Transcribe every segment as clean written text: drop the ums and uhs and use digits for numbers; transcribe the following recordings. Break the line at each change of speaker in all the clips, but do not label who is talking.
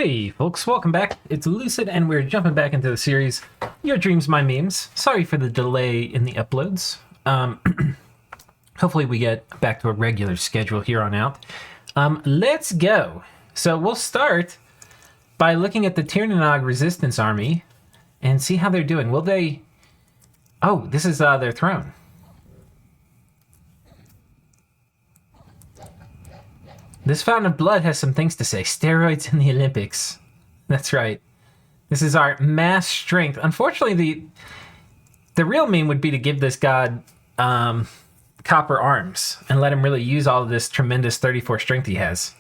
Hey folks, welcome back. It's Lucid and we're jumping back into the series Your Dreams, My Memes. Sorry for the delay in the uploads. Hopefully we get back to a regular schedule here on out. Let's go. So we'll start by looking at the Tirnanog Resistance Army and see how they're doing. Will they... Oh, this is their throne. This fountain of blood has some things to say. Steroids in the Olympics. That's right. This is our mass strength. Unfortunately, the real meme would be to give this god copper arms and let him really use all of this tremendous 34 strength he has.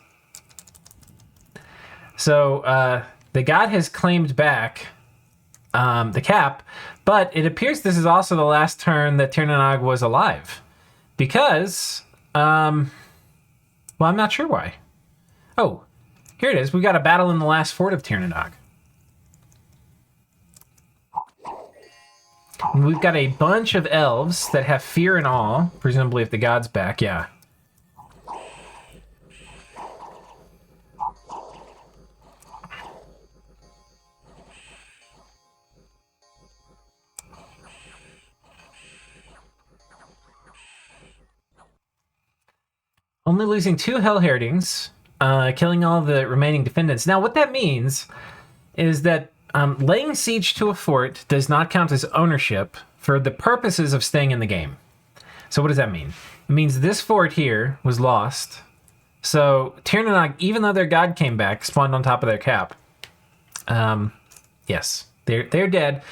So the god has claimed back the cap, but it appears this is also the last turn that Tirnanog was alive. Because... well, I'm not sure why. Oh, here it is. We got a battle in the last fort of Tirnanog. And we've got a bunch of elves that have fear and awe, presumably if the god's back, yeah. Only losing 2 Hell Herdings, killing all the remaining defendants. Now, what that means is that laying siege to a fort does not count as ownership for the purposes of staying in the game. So what does that mean? It means this fort here was lost. So Tirnanog, even though their god came back, spawned on top of their cap. Yes, they're dead.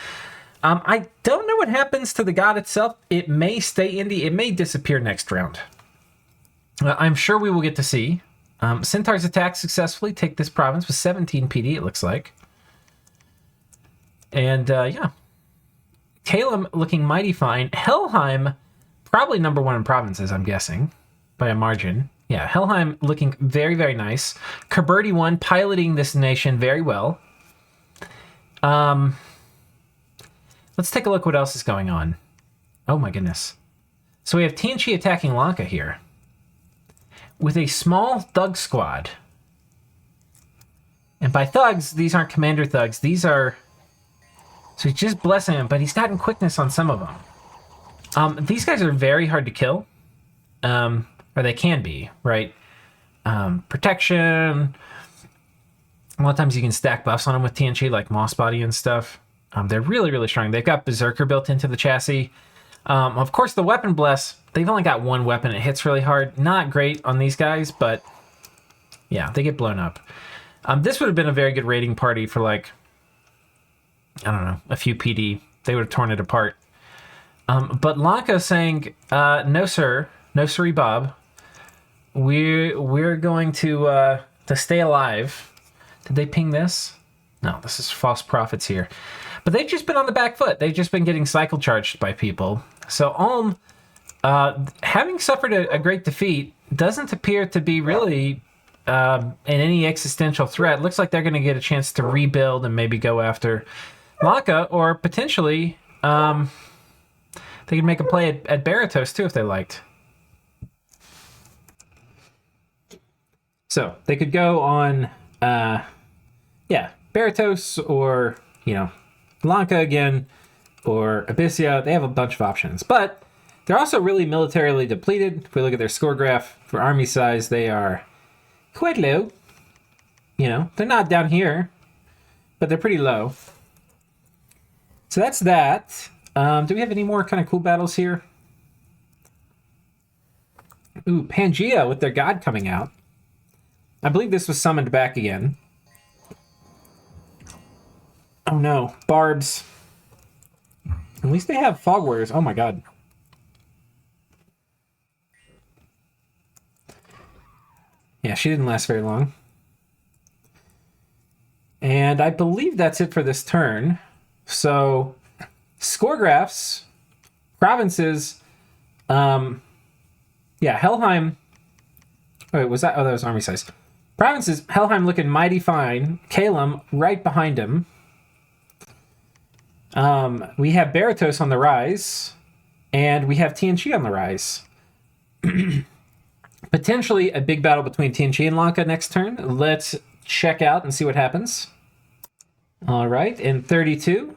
I don't know what happens to the god itself. It may stay indie. It may disappear next round. I'm sure we will get to see. Centaurs attack successfully, take this province with 17 PD, it looks like. And, yeah. Caelum looking mighty fine. Helheim, probably number 1 in provinces, I'm guessing, by a margin. Yeah, Helheim looking very, very nice. Kerberti 1 piloting this nation very well. Let's take a look what else is going on. Oh my goodness. So we have Tianchi attacking Lanka here. With a small thug squad. And by thugs, these aren't commander thugs. These are... So he's just blessing them, but he's gotten quickness on some of them. These guys are very hard to kill. Or they can be, right? Protection. A lot of times you can stack buffs on them with TNG, like Moss Body and stuff. They're really, really strong. They've got Berserker built into the chassis. Of course, the Weapon Bless, they've only got 1 weapon. It hits really hard. Not great on these guys, but yeah, they get blown up. This would have been a very good raiding party for, like, I don't know, a few PD. They would have torn it apart. But Lanka saying, no sir, no siree Bob. We're going to stay alive. Did they ping this? No, this is false prophets here. But they've just been on the back foot. They've just been getting cycle charged by people. So Ulm, having suffered a great defeat, doesn't appear to be really in any existential threat. Looks like they're going to get a chance to rebuild and maybe go after Lanka, or potentially they could make a play at Baratos too if they liked. So they could go on, yeah, Baratos or, you know, Lanka again, or Abyssia. They have a bunch of options. But they're also really militarily depleted. If we look at their score graph for army size, they are quite low. You know, they're not down here, but they're pretty low. So that's that. Do we have any more kind of cool battles here? Ooh, Pangea with their god coming out. I believe this was summoned back again. Oh no, Barbs. At least they have Fog Warriors. Oh my god. Yeah, she didn't last very long. And I believe that's it for this turn. So, score graphs, provinces, yeah, Helheim. Wait, was that? Oh, that was army size. Provinces, Helheim looking mighty fine. Caelum right behind him. We have Baratos on the rise, and we have TNG on the rise. Potentially a big battle between TNG and Lanka next turn. Let's check out and see what happens. All right, in 32.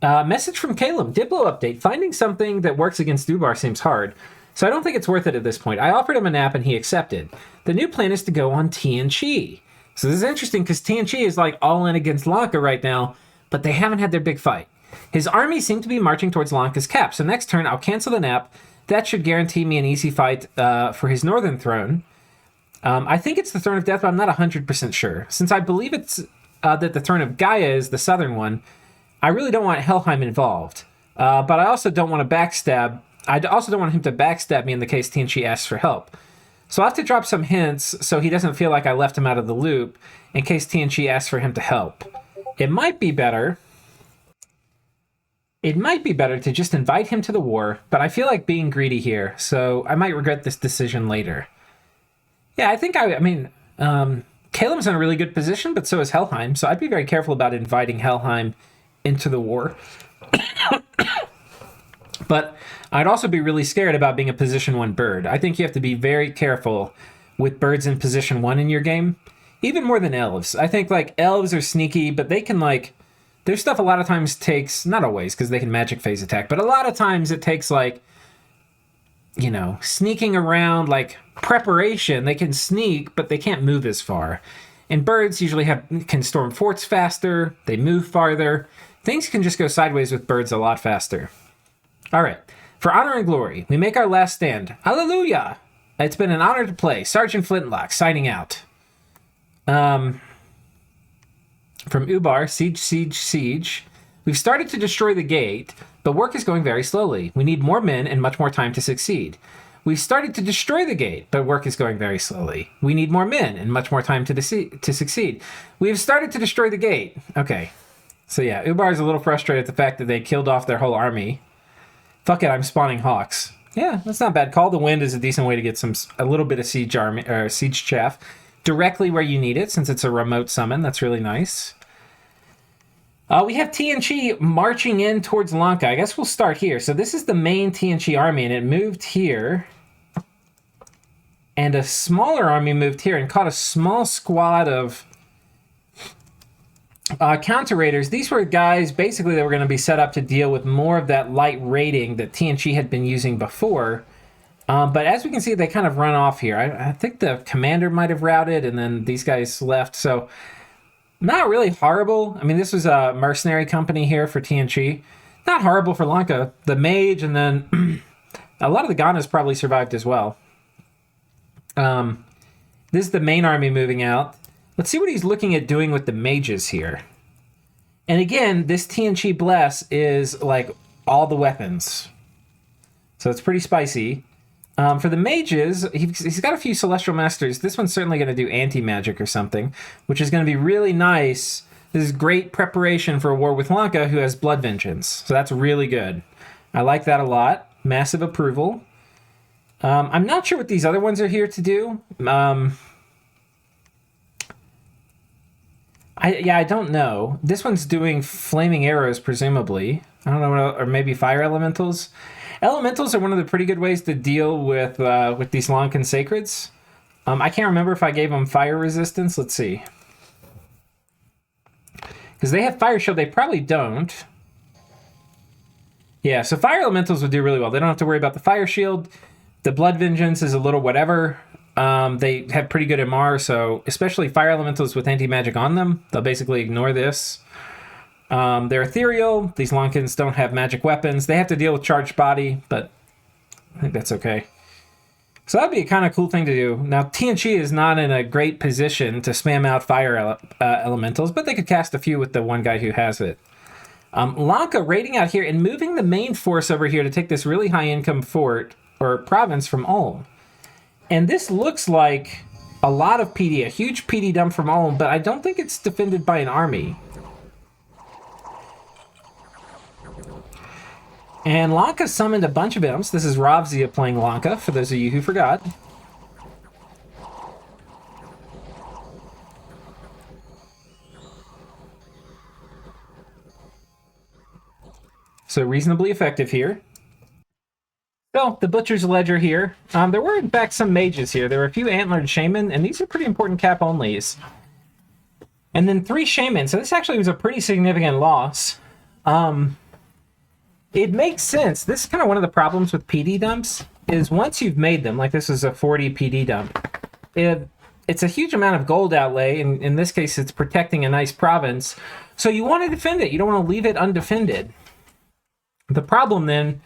Message from Caelum. Diplo update. Finding something that works against Ubar seems hard, so I don't think it's worth it at this point. I offered him a nap and he accepted. The new plan is to go on TNC. So this is interesting because TNC is like all in against Lanka right now, but they haven't had their big fight. His army seemed to be marching towards Lanka's cap, so next turn I'll cancel the nap. That should guarantee me an easy fight for his northern throne. I think it's the Throne of Death, but I'm not 100% sure. Since I believe it's that the Throne of Gaia is the southern one, I really don't want Helheim involved. But I also don't want to backstab. I also don't want him to backstab me in the case TNC asks for help. So I'll have to drop some hints so he doesn't feel like I left him out of the loop in case TNC asks for him to help. It might be better to just invite him to the war, but I feel like being greedy here, so I might regret this decision later. Yeah, I mean, Caelum's in a really good position, but so is Helheim, so I'd be very careful about inviting Helheim into the war. But I'd also be really scared about being a position 1 bird. I think you have to be very careful with birds in position 1 in your game, even more than elves. I think, like, elves are sneaky, but they can, like, their stuff a lot of times takes, not always, because they can magic phase attack, but a lot of times it takes, like, you know, sneaking around, like, preparation. They can sneak, but they can't move as far. And birds usually can storm forts faster, they move farther. Things can just go sideways with birds a lot faster. All right. For honor and glory, we make our last stand. Hallelujah! It's been an honor to play. Sergeant Flintlock, signing out. From Ubar, siege. We've started to destroy the gate, but work is going very slowly. We need more men and much more time to succeed. We've started to destroy the gate, but work is going very slowly. We need more men and much more time to succeed. We have started to destroy the gate. Okay. So yeah, Ubar is a little frustrated at the fact that they killed off their whole army. Fuck it, I'm spawning hawks. Yeah, that's not bad. Call the Wind is a decent way to get a little bit of siege chaff directly where you need it, since it's a remote summon. That's really nice. We have TNC marching in towards Lanka. I guess we'll start here. So this is the main TNC army, and it moved here. And a smaller army moved here and caught a small squad of counter raiders. These were guys basically that were going to be set up to deal with more of that light raiding that TNC had been using before. But as we can see, they kind of run off here. I think the commander might have routed, and then these guys left. So not really horrible. I mean, this was a mercenary company here for TNC. Not horrible for Lanka. The mage, and then a lot of the Ganas probably survived as well. This is the main army moving out. Let's see what he's looking at doing with the mages here. And again, this TNC Bless is like all the weapons. So it's pretty spicy. For the mages, he's got a few Celestial Masters. This one's certainly going to do anti-magic or something, which is going to be really nice. This is great preparation for a war with Lanka, who has Blood Vengeance. So that's really good. I like that a lot. Massive approval. I'm not sure what these other ones are here to do. I don't know. This one's doing flaming arrows, presumably. I don't know, or maybe fire elementals. Elementals are one of the pretty good ways to deal with these Lankan sacreds. I can't remember if I gave them fire resistance. Let's see. Because they have fire shield, they probably don't. Yeah, so fire elementals would do really well. They don't have to worry about the fire shield. The Blood Vengeance is a little whatever. They have pretty good MR, so especially fire elementals with anti-magic on them, they'll basically ignore this. They're ethereal. These Lankans don't have magic weapons. They have to deal with charged body, but I think that's okay. So that'd be a kind of cool thing to do. Now, TNC is not in a great position to spam out fire elementals, but they could cast a few with the one guy who has it. Lanka raiding out here and moving the main force over here to take this really high-income fort, or province, from Ulm. And this looks like a lot of PD, a huge PD dump from Ulm, but I don't think it's defended by an army. And Lanka summoned a bunch of imps. This is Ravzia playing Lanka, for those of you who forgot. So reasonably effective here. So, the Butcher's Ledger here. There were, in fact, some mages here. There were a few antlered shaman, and these are pretty important cap-onlys. And then 3 Shaman. So this actually was a pretty significant loss. It makes sense. This is kind of one of the problems with PD dumps, is once you've made them, like this is a 40 PD dump, it's a huge amount of gold outlay. In this case, it's protecting a nice province. So you want to defend it. You don't want to leave it undefended. The problem then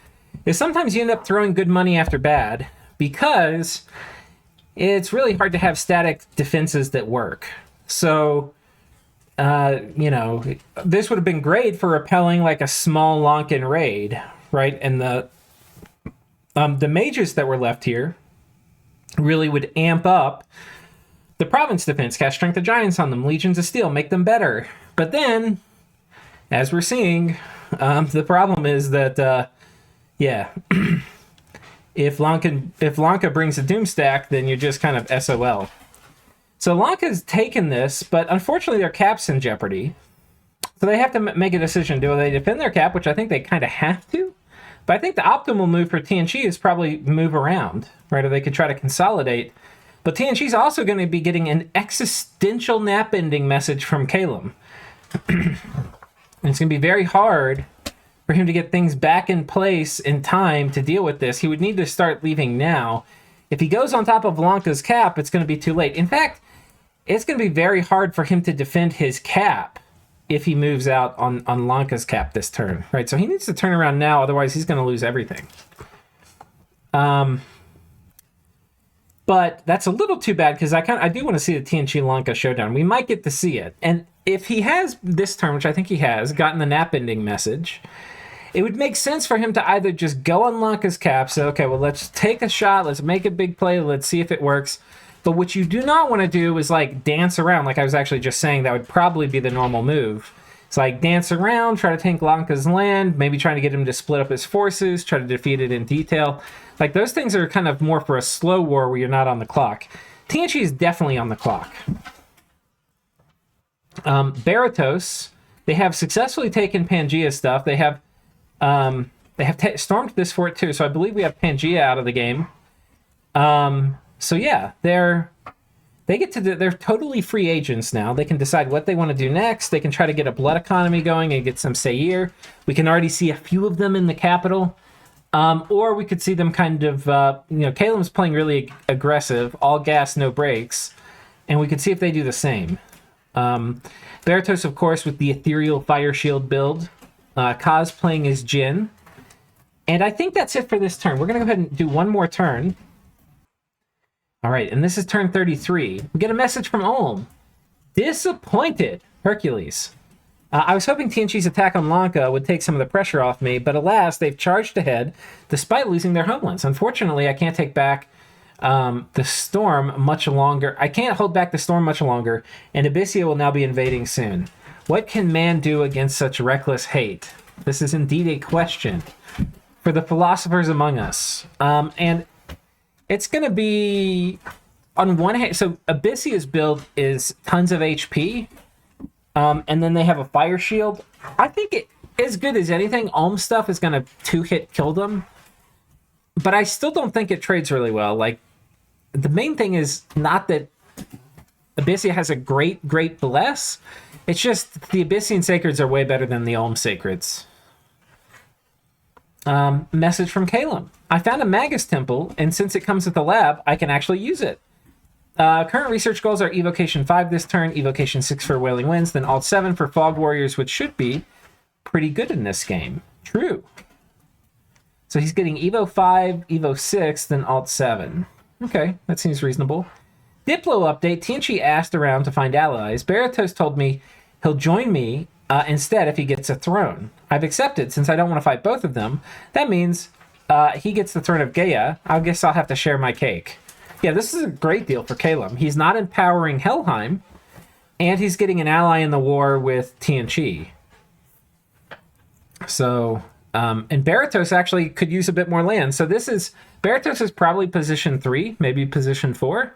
is sometimes you end up throwing good money after bad, because it's really hard to have static defenses that work. So, this would have been great for repelling like a small Lankan raid, right? And the mages that were left here really would amp up the province defense, cast Strength of Giants on them, Legions of Steel, make them better. But then, as we're seeing, the problem is that, if Lanka brings a Doom stack, then you're just kind of SOL. So Lanka's taken this, but unfortunately their cap's in jeopardy. So they have to make a decision. Do they defend their cap, which I think they kind of have to? But I think the optimal move for TNG is probably move around, right? Or they could try to consolidate. But TNG's also going to be getting an existential nap-ending message from Caelum. And it's going to be very hard for him to get things back in place in time to deal with this. He would need to start leaving now. If he goes on top of Lanka's cap, it's going to be too late. In fact, it's going to be very hard for him to defend his cap if he moves out on Lanka's cap this turn, right? So he needs to turn around now, otherwise he's going to lose everything. But that's a little too bad, because I do want to see the TNG Lanka showdown. We might get to see it. And if he has this turn, which I think he has, gotten the nap ending message, it would make sense for him to either just go on Lanka's cap, say, okay, well, let's take a shot, let's make a big play, let's see if it works. But what you do not want to do is, like, dance around. Like I was actually just saying, that would probably be the normal move. It's like, dance around, try to tank Lanka's land, maybe trying to get him to split up his forces, try to defeat it in detail. Like, those things are kind of more for a slow war where you're not on the clock. TNG is definitely on the clock. Baratos, they have successfully taken Pangea stuff. They have stormed this fort too, so I believe we have Pangea out of the game. So yeah, they're totally free agents now. They can decide what they want to do next. They can try to get a blood economy going and get some Sayir. We can already see a few of them in the capital. Or we could see them kind of, Caelum's playing really aggressive, all gas, no brakes, and we could see if they do the same. Baratos, of course, with the Ethereal Fire Shield build. Kaz playing as Jin. And I think that's it for this turn. We're going to go ahead and do one more turn. All right, and this is turn 33. We get a message from Ulm. Disappointed, Hercules. I was hoping TNG's attack on Lanka would take some of the pressure off me, but alas, they've charged ahead despite losing their homelands. Unfortunately, I can't take back the storm much longer. I can't hold back the storm much longer, and Abyssia will now be invading soon. What can man do against such reckless hate? This is indeed a question for the philosophers among us. And it's going to be, on one hand, so Abyssia's build is tons of HP, and then they have a fire shield. I think it, as good as anything, Ulm stuff is going to two-hit kill them, but I still don't think it trades really well. Like, the main thing is not that Abyssia has a great bless. It's just the Abyssian Sacreds are way better than the Ulm Sacreds. Message from Caelum. I found a Magus Temple, and since it comes with the lab, I can actually use it. Current research goals are Evocation 5 this turn, Evocation 6 for Wailing Winds, then Alt 7 for Fog Warriors, which should be pretty good in this game. True. So he's getting Evo 5, Evo 6, then Alt 7. Okay, that seems reasonable. Diplo update. TNG asked around to find allies. Baratos told me he'll join me instead if he gets a throne. I've accepted since I don't want to fight both of them. That means he gets the throne of Gaia. I guess I'll have to share my cake. Yeah, this is a great deal for Caelum. He's not empowering Helheim, and he's getting an ally in the war with TNG. So, and Baratos actually could use a bit more land. So Baratos is probably position 3, maybe position 4.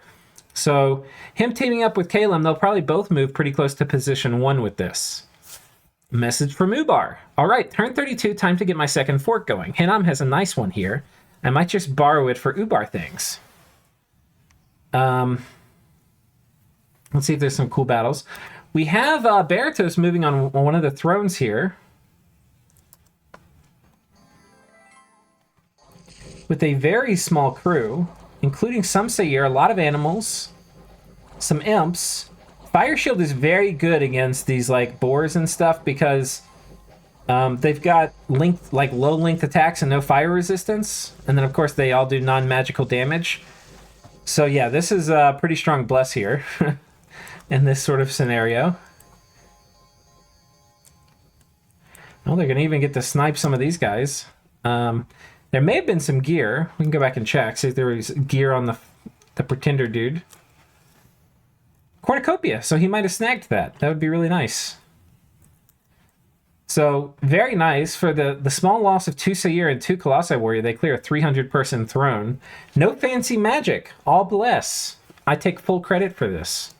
So him teaming up with Caelum, they'll probably both move pretty close to position 1 with this. Message from Ubar. All right, turn 32, time to get my second fort going. Hinam has a nice one here. I might just borrow it for Ubar things. Let's see if there's some cool battles. We have Baratos moving on one of the thrones here. With a very small crew, including some Sayer, a lot of animals, some imps. Fire Shield is very good against these like boars and stuff because they've got low length attacks and no fire resistance. And then of course they all do non-magical damage. So yeah, this is a pretty strong bless here in this sort of scenario. Oh, they're going to even get to snipe some of these guys. There may have been some gear. We can go back and check, see if there was gear on the Pretender dude. Cornucopia, so he might have snagged that. That would be really nice. So, very nice. For the small loss of 2 Sayer and 2 Colossi Warrior, they clear a 300-person throne. No fancy magic. All bless. I take full credit for this.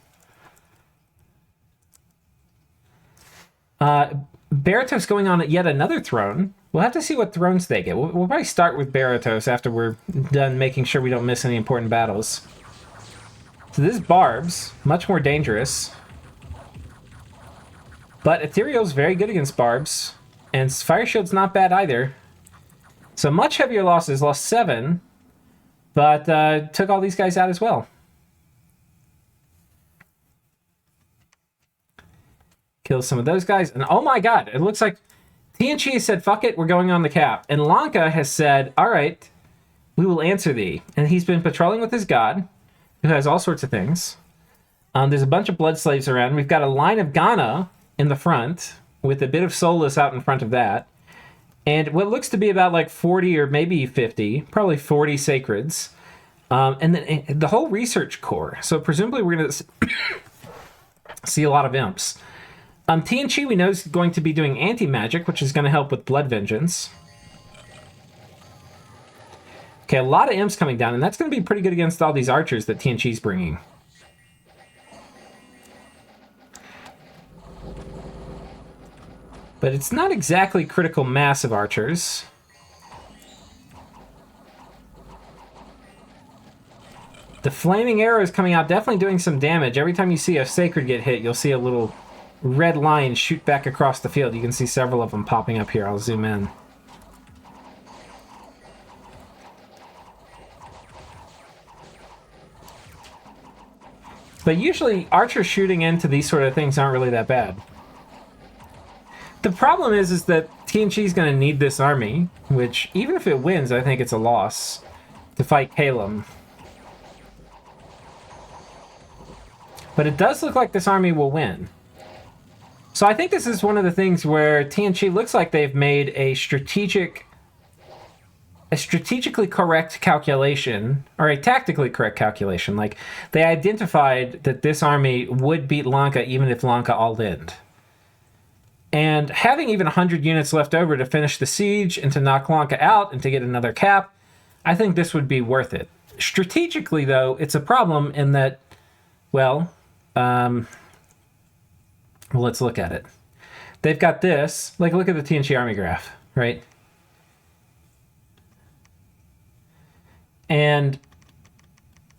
Baratos going on yet another throne. We'll have to see what thrones they get. We'll probably start with Baratos after we're done making sure we don't miss any important battles. So this is Barbs, much more dangerous. But Ethereal's very good against Barbs. And Fire Shield's not bad either. So much heavier losses, lost 7. But took all these guys out as well. Kills some of those guys. And oh my god, it looks like TNG said, fuck it, we're going on the cap. And Lanka has said, all right, we will answer thee. And he's been patrolling with his god, who has all sorts of things. There's a bunch of blood slaves around. We've got a line of Ghana in the front, with a bit of Solus out in front of that. And what looks to be about like 40 or maybe 50, probably 40 Sacreds. And then the whole research core. So presumably we're going to see a lot of imps. TNG we know is going to be doing anti-magic, which is going to help with Blood Vengeance. Okay, a lot of imps coming down, and that's going to be pretty good against all these archers that TNG's bringing. But it's not exactly critical mass of archers. The flaming arrow is coming out, definitely doing some damage. Every time you see a Sacred get hit, you'll see a little red line shoot back across the field. You can see several of them popping up here. I'll zoom in. But usually archers shooting into these sort of things aren't really that bad. The problem is that TNG is going to need this army, which even if it wins, I think it's a loss, to fight Caelum. But it does look like this army will win. So I think this is one of the things where TNG looks like they've made a strategically correct calculation, or a tactically correct calculation. Like, they identified that this army would beat Lanka even if Lanka all-inned. And having even 100 units left over to finish the siege and to knock Lanka out and to get another cap, I think this would be worth it. Strategically, though, it's a problem in that, well, let's look at it. They've got this. Like, look at the TNG army graph, right? And,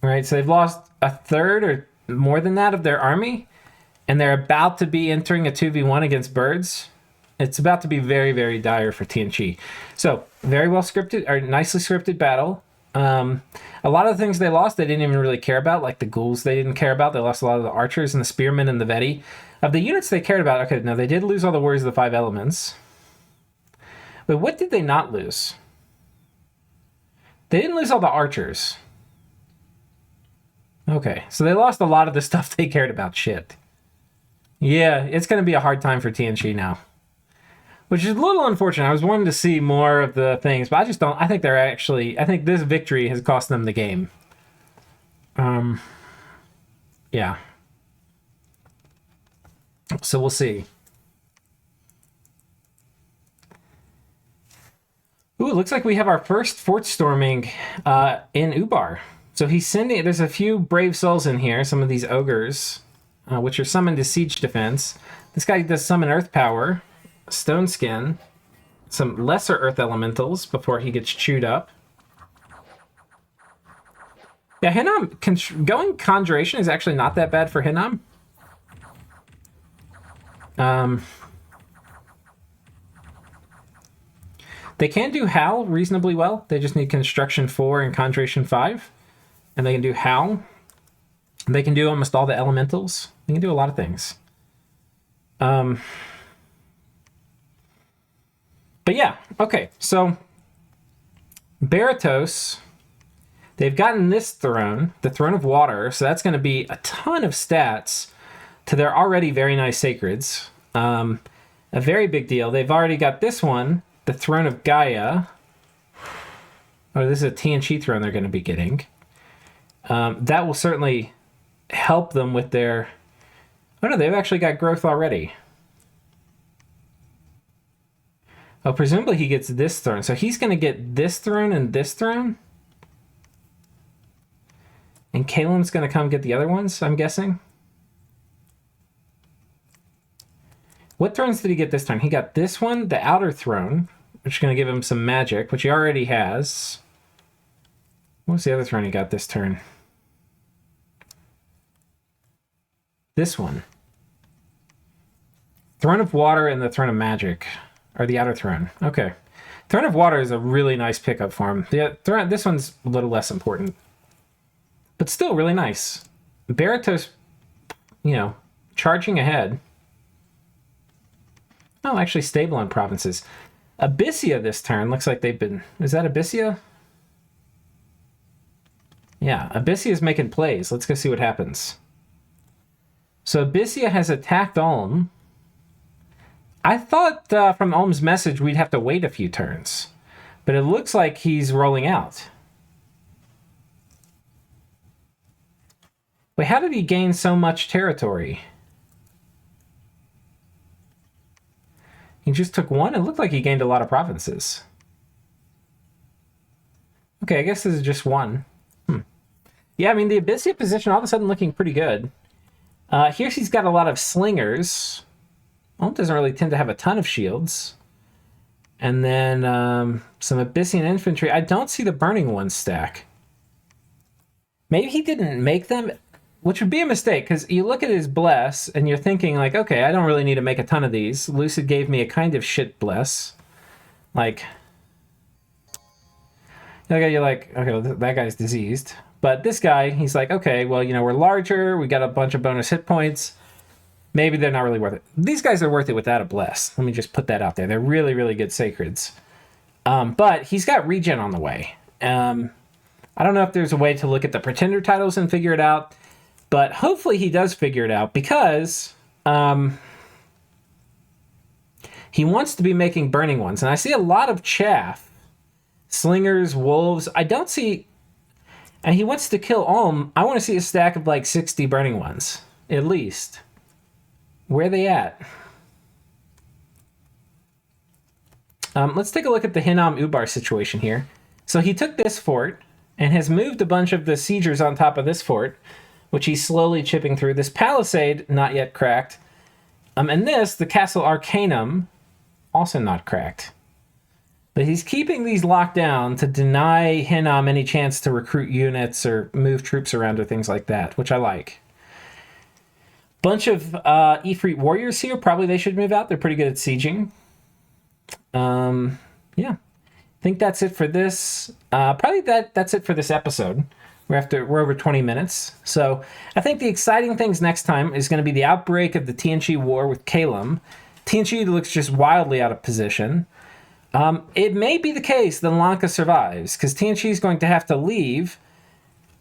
right, so they've lost a third or more than that of their army, and they're about to be entering a 2v1 against birds. It's about to be very, very dire for TNG. So, very well scripted, or nicely scripted battle. A lot of the things they lost, they didn't even really care about, like the ghouls they didn't care about. They lost a lot of the archers and the spearmen and the Veti. Of the units they cared about, okay, now they did lose all the warriors of the 5 elements. But what did they not lose? They didn't lose all the archers. Okay, so they lost a lot of the stuff they cared about. Shit. Yeah, it's going to be a hard time for TNG now. Which is a little unfortunate. I was wanting to see more of the things, but I just don't. I think they're actually. I think this victory has cost them the game. Yeah. So we'll see. Ooh, it looks like we have our first fort storming in Ubar. So he's sending. There's a few brave souls in here. Some of these ogres, which are summoned to siege defense. This guy does summon earth power. Stone skin, some lesser earth elementals before he gets chewed up. Yeah, Hinam, going conjuration is actually not that bad for Hinam. They can do Howl reasonably well. They just need Construction 4 and Conjuration 5. And they can do Howl. They can do almost all the elementals. They can do a lot of things. But yeah, okay. So Baratos, they've gotten this throne, the Throne of Water. So that's going to be a ton of stats to their already very nice sacreds. A very big deal. They've already got this one, the Throne of Gaia. Oh, this is a Tianchi throne they're going to be getting. That will certainly help them with their... Oh no, they've actually got growth already. Oh, presumably he gets this throne. So he's going to get this throne and this throne? And Caelum's going to come get the other ones, I'm guessing? What thrones did he get this turn? He got this one, the outer throne, which is going to give him some magic, which he already has. What was the other throne he got this turn? This one. Throne of Water and the Throne of Magic are the outer throne. Okay. Throne of Water is a really nice pickup for him. This one's a little less important. But still really nice. Baratos, charging ahead. Oh, actually stable on provinces. Abyssia this turn looks like they've been... Is that Abyssia? Yeah, Abyssia is making plays. Let's go see what happens. So Abyssia has attacked Ulm. I thought from Ulm's message we'd have to wait a few turns. But it looks like he's rolling out. Wait, how did he gain so much territory? He just took one? It looked like he gained a lot of provinces. Okay, I guess this is just one. Yeah, I mean, the Abyssia position all of a sudden looking pretty good. Here she's got a lot of slingers. Ulm doesn't really tend to have a ton of shields. And then some Abyssian infantry. I don't see the burning ones stack. Maybe he didn't make them, which would be a mistake, because you look at his bless, and you're thinking, like, okay, I don't really need to make a ton of these. Lucid gave me a kind of shit bless. Like, you're like, okay, well, that guy's diseased. But this guy, he's like, okay, well, we're larger, we got a bunch of bonus hit points. Maybe they're not really worth it. These guys are worth it without a bless. Let me just put that out there. They're really, really good sacreds. But he's got regen on the way. I don't know if there's a way to look at the pretender titles and figure it out, but hopefully he does figure it out, because he wants to be making burning ones. And I see a lot of chaff. Slingers, wolves. I don't see... And he wants to kill Ulm. I want to see a stack of like 60 burning ones, at least. Where are they at? Let's take a look at the Hinnom Ubar situation here. So he took this fort and has moved a bunch of the siegers on top of this fort, which he's slowly chipping through. This palisade, not yet cracked. And this, the Castle Arcanum, also not cracked. But he's keeping these locked down to deny Hinnom any chance to recruit units or move troops around or things like that, which I like. Bunch of Ifrit warriors here. Probably they should move out. They're pretty good at sieging. Yeah. I think that's it for this. Probably that's it for this episode. We're over 20 minutes. So I think the exciting things next time is going to be the outbreak of the Tianchi War with Caelum. Tianchi looks just wildly out of position. It may be the case that Lanka survives, because Tianchi is going to have to leave.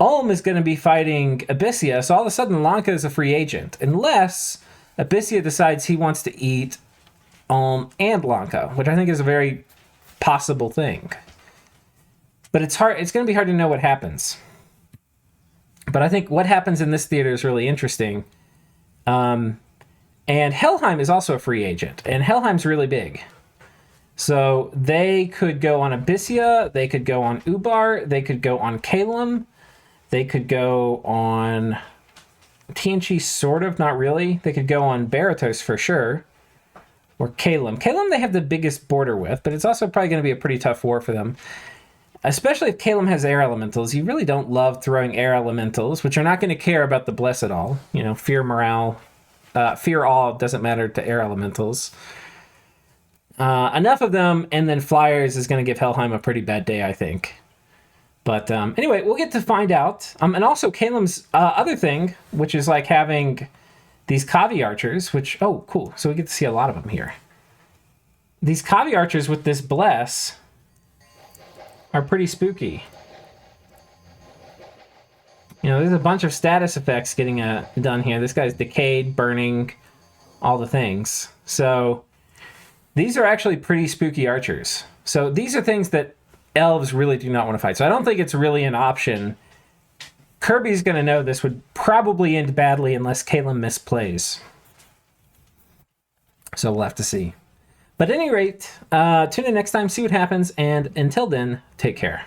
Ulm is going to be fighting Abyssia, so all of a sudden Lanka is a free agent, unless Abyssia decides he wants to eat Ulm and Lanka, which I think is a very possible thing. But it's hard. It's going to be hard to know what happens. But I think what happens in this theater is really interesting. And Helheim is also a free agent, and Helheim's really big. So they could go on Abyssia, they could go on Ubar, they could go on Caelum, they could go on Tianchi, sort of, not really. They could go on Baratos for sure, or Caelum. Caelum they have the biggest border with, but it's also probably going to be a pretty tough war for them. Especially if Caelum has air elementals. You really don't love throwing air elementals, which are not going to care about the bless at all. Fear morale, Fear all doesn't matter to air elementals. Enough of them, and then Flyers is going to give Helheim a pretty bad day, I think. But anyway, we'll get to find out. And also Caelum's other thing, which is like having these Kavi archers, which, oh, cool. So we get to see a lot of them here. These Kavi archers with this bless are pretty spooky. You know, there's a bunch of status effects getting done here. This guy's decayed, burning, all the things. So these are actually pretty spooky archers. So these are things that elves really do not want to fight. So I don't think it's really an option. Kirby's going to know this would probably end badly unless Caelum misplays. So we'll have to see. But at any rate, tune in next time, see what happens, and until then, take care.